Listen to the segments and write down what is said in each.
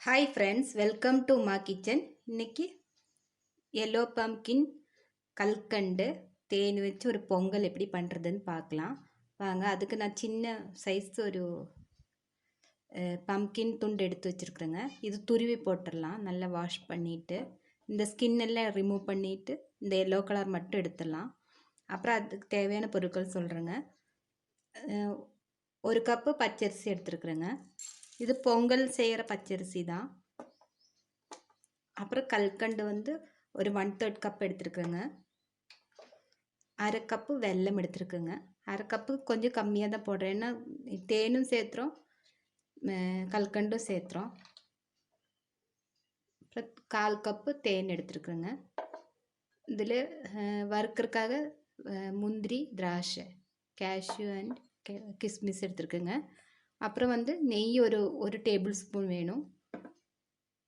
Hi friends, welcome to மா kitchen. இன்னைக்கு yellow pumpkin கல்கண்டு தேன் வச்சு ஒரு பொங்கல் எப்படி பண்ணுறதுன்னு பார்க்கலாம் வாங்க. அதுக்கு நான் சின்ன சைஸ் ஒரு பம்கின் துண்டு எடுத்து வச்சுருக்குறேங்க. இது துருவி போட்டுடலாம். நல்லா வாஷ் பண்ணிவிட்டு இந்த ஸ்கின் எல்லாம் ரிமூவ் பண்ணிவிட்டு இந்த எல்லோ கலர் மட்டும் எடுத்துடலாம். அப்புறம் அதுக்கு தேவையான பொருட்கள் சொல்கிறேங்க. ஒரு கப்பு பச்சரிசி எடுத்துருக்குறேங்க. இது பொங்கல் செய்கிற பச்சரிசி தான். அப்புறம் கல்கண்டு ஒரு 1/3 கப் எடுத்துருக்குறேங்க. அரை கப்பு வெல்லம் எடுத்துருக்குங்க. அரை கப்பு கொஞ்சம் கம்மியாக தான் போடுறேன், ஏன்னா தேனும் சேர்த்துறோம், கல்கண்டும் சேர்த்துறோம். அப்புறம் 1/4 கப்பு தேன் எடுத்துருக்குறேங்க. இதில் வறுக்கிறதுக்காக முந்திரி, திராட்சை, கேஷ்யூ அண்ட் கிஸ்மிஸ் எடுத்துருக்குங்க. அப்புறம் நெய் ஒரு டேபிள் ஸ்பூன் வேணும்.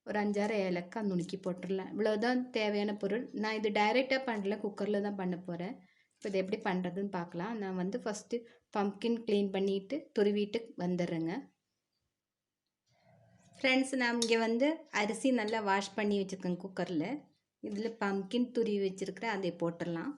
ஒரு 5-6 ஏலக்காய் நுணுக்கி போட்டுடலாம். இவ்வளோதான் தேவையான பொருள். நான் இது டைரெக்டாக பண்ணல, குக்கரில் தான் பண்ண போகிறேன். இப்போ இது எப்படி பண்ணுறதுன்னு பார்க்கலாம். நான் ஃபஸ்ட்டு பம்ப்கின் க்ளீன் பண்ணிவிட்டு துருவிட்டு வந்துடுறேங்க. ஃப்ரெண்ட்ஸ், நான் இங்கே அரிசி நல்லா வாஷ் பண்ணி வச்சுருக்கேன் குக்கரில். இதில் பம்ப்கின் துருவி வச்சுருக்கிறேன், அதை போட்டுடலாம்.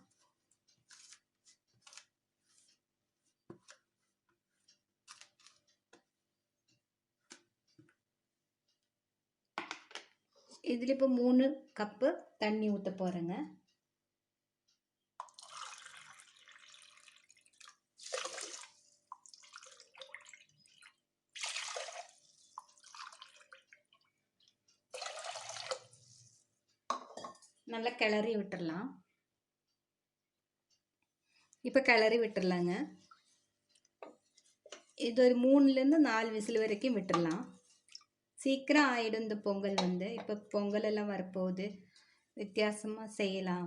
இதில் இப்போ 3 கப்பு தண்ணி ஊற்ற போகிறேங்க. நல்லா கிளறி விட்டுடலாம். இப்போ கிளறி விட்டுடலாங்க. இது ஒரு 3லேருந்து 4 விசில் வரைக்கும் விட்டுடலாம். சீக்கிரம் ஆகிடும் இந்த பொங்கல். இப்போ பொங்கல் எல்லாம் வரப்போகுது, வித்தியாசமாக செய்யலாம்,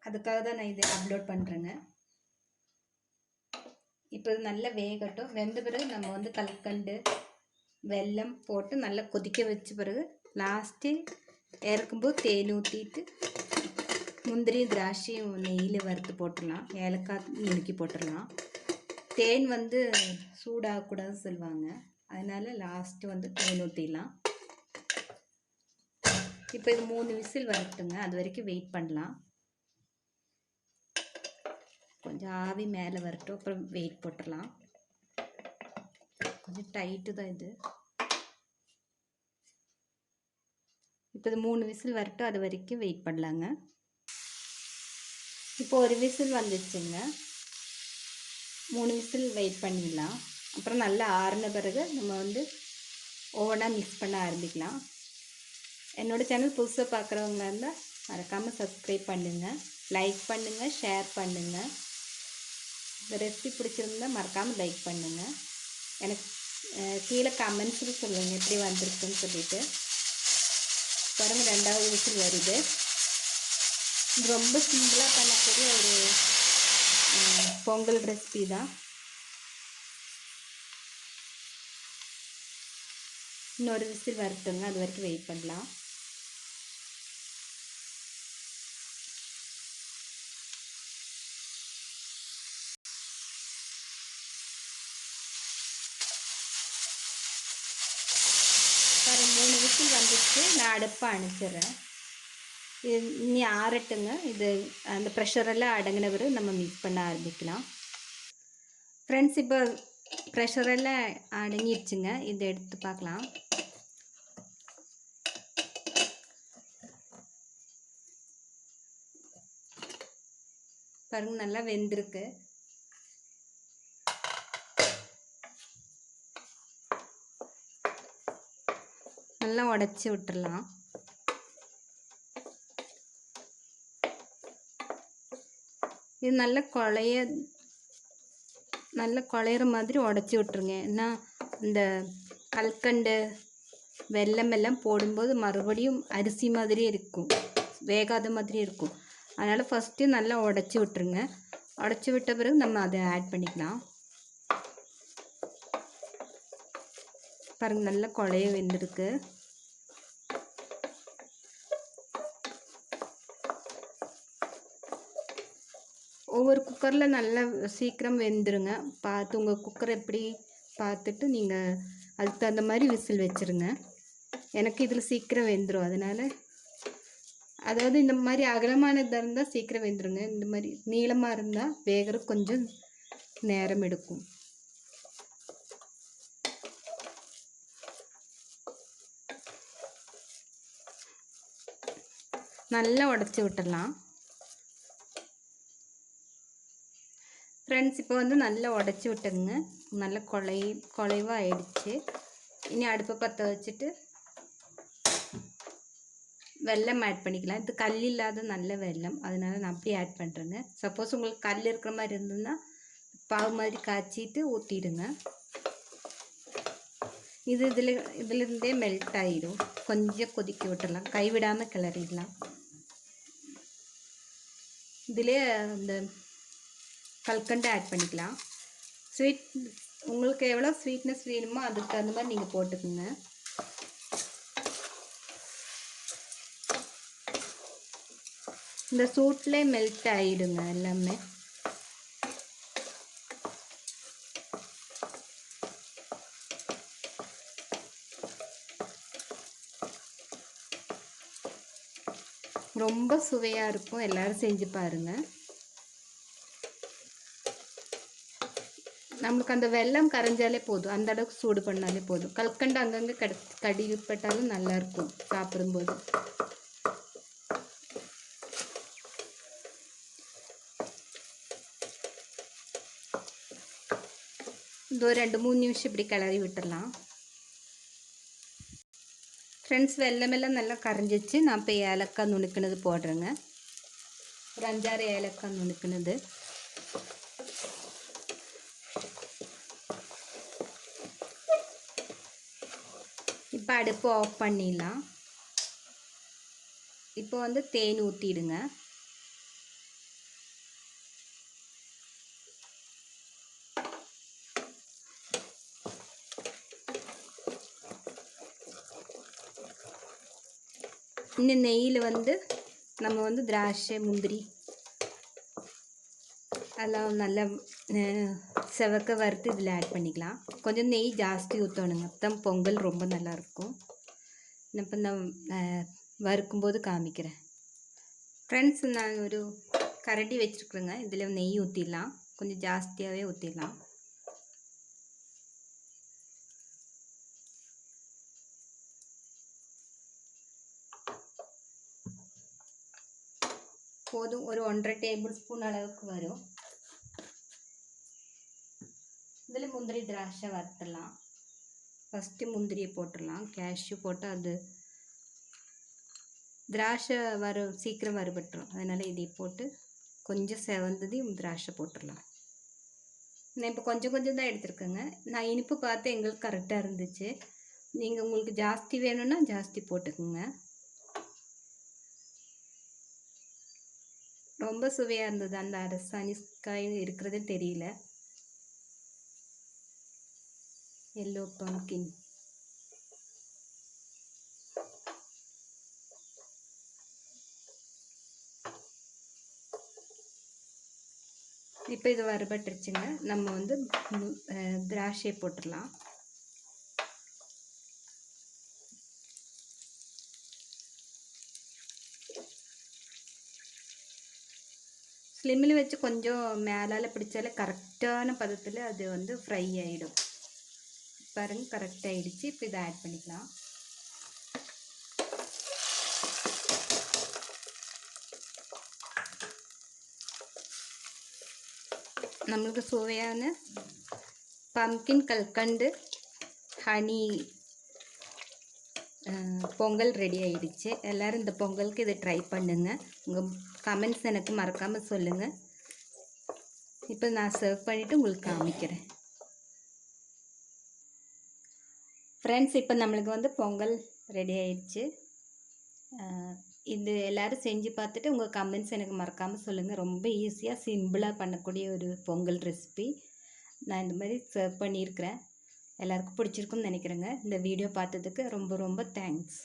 அதுக்காக தான் நான் இதை அப்லோட் பண்ணுறேங்க. இப்போ இது நல்லா வேகட்டும். வெந்த பிறகு நம்ம கல்கண்டு வெல்லம் போட்டு நல்லா கொதிக்க வச்ச பிறகு லாஸ்ட்டு இறக்கும்போது தேன் ஊற்றிட்டு முந்திரியும் திராட்சையும் நெய்யில் வறுத்து போட்டுடலாம். ஏலக்காய் நுணுக்கி போட்டுடலாம். தேன் சூடாகக்கூடாதுன்னு சொல்லுவாங்க, அதனால் லாஸ்ட்டு தேன் ஊற்றிடலாம். இப்போ இது 3 விசில் வரட்டுங்க, அது வரைக்கும் வெயிட் பண்ணலாம். கொஞ்சம் ஆவி மேலே வரட்டும், அப்புறம் வெயிட் போட்டுடலாம். கொஞ்சம் டைட்டு தான் இது. இப்போ இது 3 விசில் வரட்டும், அது வரைக்கும் வெயிட் பண்ணலாங்க. இப்போ ஒரு விசில் வந்துச்சுங்க. 3 விசில் வெயிட் பண்ணிடலாம். அப்புறம் நல்லா ஆறின பிறகு நம்ம ஓவனாக மிக்ஸ் பண்ண ஆரம்பிக்கலாம். என்னோடய சேனல் புதுசாக பார்க்குறவங்க இருந்தால் மறக்காமல் சப்ஸ்கிரைப் பண்ணுங்கள், லைக் பண்ணுங்கள், ஷேர் பண்ணுங்கள். இந்த ரெசிபி பிடிச்சிருந்தால் மறக்காமல் லைக் பண்ணுங்கள். எனக்கு கீழே கமெண்ட்ஸில் சொல்லுங்கள் எப்படி வந்திருக்குன்னு சொல்லிவிட்டு. பாருங்கள், 2வது விசில் வருது. இது ரொம்ப சிம்பிளாக பண்ணக்கூடிய ஒரு பொங்கல் ரெசிபி தான். இன்னொரு விசில் வரட்டுங்க, அது வரைக்கும் வெயிட் பண்ணலாம். பாருங்க, 3 விசில் வந்துச்சு. நான் அடுப்பை அணைச்சிட்றேன். இது இனி ஆறட்டுங்க. இது அந்த ப்ரெஷரெல்லாம் அடங்கின பிறகு நம்ம மிக்ஸ் பண்ண ஆரம்பிக்கலாம். ஃப்ரெண்ட்ஸ், இப்போ ப்ரெஷரெல்லாம் அடங்கிடுச்சுங்க. இதை எடுத்து பார்க்கலாம். பாருங்க, நல்லா வெந்திருக்கு. நல்லா உடச்சி விட்டுடலாம். இது நல்லா குழையிற மாதிரி உடச்சி விட்டுருங்க. ஏன்னா இந்த கல்கண்டு வெல்லம் எல்லாம் போடும்போது மறுபடியும் அரிசி மாதிரி இருக்கும், வேகாத மாதிரி இருக்கும். அதனால் ஃபஸ்ட்டு நல்லா உடச்சி விட்டுருங்க. உடச்சி விட்ட பிறகு நம்ம அதை ஆட் பண்ணிக்கலாம். பாருங்கள், நல்லா குழைய வெந்திருக்கு. ஒவ்வொரு குக்கரில் நல்லா சீக்கிரம் வெந்துருங்க. பார்த்து உங்கள் குக்கர் எப்படி பார்த்துட்டு நீங்கள் அதுக்கு தகுந்த மாதிரி விசில் வச்சுருங்க. எனக்கு இதில் சீக்கிரம் வெந்துடும். அதனால் அதாவது இந்த மாதிரி அகலமானதாக இருந்தால் சீக்கிரம் வெந்துருங்க. இந்த மாதிரி நீளமாக இருந்தால் வேகிறது கொஞ்சம் நேரம் எடுக்கும். நல்லா உடச்சி விட்டுடலாம். ஃப்ரெண்ட்ஸ், இப்போ வந்து நல்லா உடச்சி விட்டுங்க. நல்லா குழைவாக ஆயிடுச்சு. இனி அடுப்பை பற்ற வச்சுட்டு வெல்லம் ஆட் பண்ணிக்கலாம். இது கல் இல்லாத நல்ல வெல்லம், அதனால நான் அப்படியே ஆட் பண்ணுறேங்க. சப்போஸ் உங்களுக்கு கல் இருக்கிற மாதிரி இருந்ததுன்னா பாவு மாதிரி காய்ச்சிட்டு ஊற்றிடுங்க. இதுலேருந்தே மெல்ட் ஆகிடும். கொஞ்சம் கொதிக்க விட்டுடலாம், கைவிடாமல் கிளறிடலாம். இதிலே இந்த கல்கண்டு ஆட் பண்ணிக்கலாம். ஸ்வீட் உங்களுக்கு எவ்வளோ ஸ்வீட்னஸ் வேணுமோ அதுக்கு தகுந்த மாதிரி நீங்கள் போட்டுக்குங்க. இந்த சூட்லேயே மெல்ட் ஆகிடுங்க எல்லாமே. ரொம்ப சுவையாக இருக்கும். எல்லோரும் செஞ்சு பாருங்கள். நம்மளுக்கு அந்த வெல்லம் கரைஞ்சாலே போதும், அந்த அளவுக்கு சூடு பண்ணாலே போதும். கல்கண்டு அங்கங்கே கடிப்பட்டாலும் நல்லாயிருக்கும் சாப்பிடும்போது. இந்த ஒரு 2-3 நிமிஷம் இப்படி கிளறி விட்டுடலாம். ஃப்ரெண்ட்ஸ், வெல்லமெல்லாம் நல்லா கரைஞ்சிச்சு. நான் இப்போ ஏலக்காய் நுணுக்கினது போடுறேங்க. ஒரு 5-6 ஏலக்காய் நுணுக்கினது. இப்போ அடுப்பு ஆஃப் பண்ணிடலாம். இப்போ வந்து தேன் ஊற்றிடுங்க. இந்த நெய்யில் வந்து நம்ம வந்து திராட்சை, முந்திரி அதெல்லாம் நல்லா செவக்க வறுத்து இதில் ஆட் பண்ணிக்கலாம். கொஞ்சம் நெய் ஜாஸ்தி ஊற்றணுங்க, அப்போ பொங்கல் ரொம்ப நல்லாயிருக்கும். இப்போ நான் வறுக்கும்போது காமிக்கிறேன். ஃப்ரெண்ட்ஸ், நான் ஒரு கரண்டி வச்சுருக்குறேங்க. இதில் நெய் ஊற்றிடலாம், கொஞ்சம் ஜாஸ்தியாகவே ஊற்றிடலாம். போதும், ஒரு 1.5 டேபிள் ஸ்பூன் அளவுக்கு வரும். இதில் முந்திரி திராட்சை வறுத்துடலாம். ஃபஸ்ட்டு முந்திரியை போட்டுடலாம். கேஷ்யூ போட்டு அது திராட்சை சீக்கிரம் வறுபட்டுரும். அதனால் இதை போட்டு கொஞ்சம் செவந்ததையும் திராட்சை போட்டுடலாம். நான் இப்போ கொஞ்சம் தான் எடுத்துருக்கேங்க. நான் இனிப்பு பார்த்து எங்களுக்கு கரெக்டாக இருந்துச்சு. நீங்கள் உங்களுக்கு ஜாஸ்தி வேணும்னா ஜாஸ்தி போட்டுக்குங்க. ரொம்ப சுவையாக இருந்தது. அந்த அரசாணி காய் இருக்கிறதே தெரியல. Yellow pumpkin. இப்போ இது வறுபட்டுருச்சுங்க. நம்ம வந்து திராட்சை போட்டுடலாம். ஸ்லிம்மில் வச்சு கொஞ்சம் மேலால் பிடிச்சாலே கரெக்டான பதத்தில் அது வந்து ஃப்ரை ஆகிடும். பாருங்கள், கரெக்டாக ஆகிடுச்சு. இப்போ இதை ஆட் பண்ணிக்கலாம். நம்மளுக்கு சுவையான பம்கின் கல்கண்டு ஹனி பொங்கல் ரெடி ஆகிடுச்சு. எல்லோரும் இந்த பொங்கலுக்கு இதை ட்ரை பண்ணுங்கள். உங்கள் கமெண்ட்ஸ் எனக்கு மறக்காமல் சொல்லுங்கள். இப்போ நான் சர்வ் பண்ணிவிட்டு உங்களுக்கு காமிக்கிறேன். ஃப்ரெண்ட்ஸ், இப்போ நம்மளுக்கு வந்து பொங்கல் ரெடி ஆகிடுச்சு. இது எல்லோரும் செஞ்சு பார்த்துட்டு உங்கள் கமெண்ட்ஸ் எனக்கு மறக்காமல் சொல்லுங்கள். ரொம்ப ஈஸியாக சிம்பிளாக பண்ணக்கூடிய ஒரு பொங்கல் ரெசிபி நான் இந்த மாதிரி சர்வ் பண்ணியிருக்கிறேன். எல்லாருக்கும் பிடிச்சிருக்குன்னு நினைக்கிறேங்க. இந்த வீடியோ பார்த்ததுக்கு ரொம்ப தேங்க்ஸ்.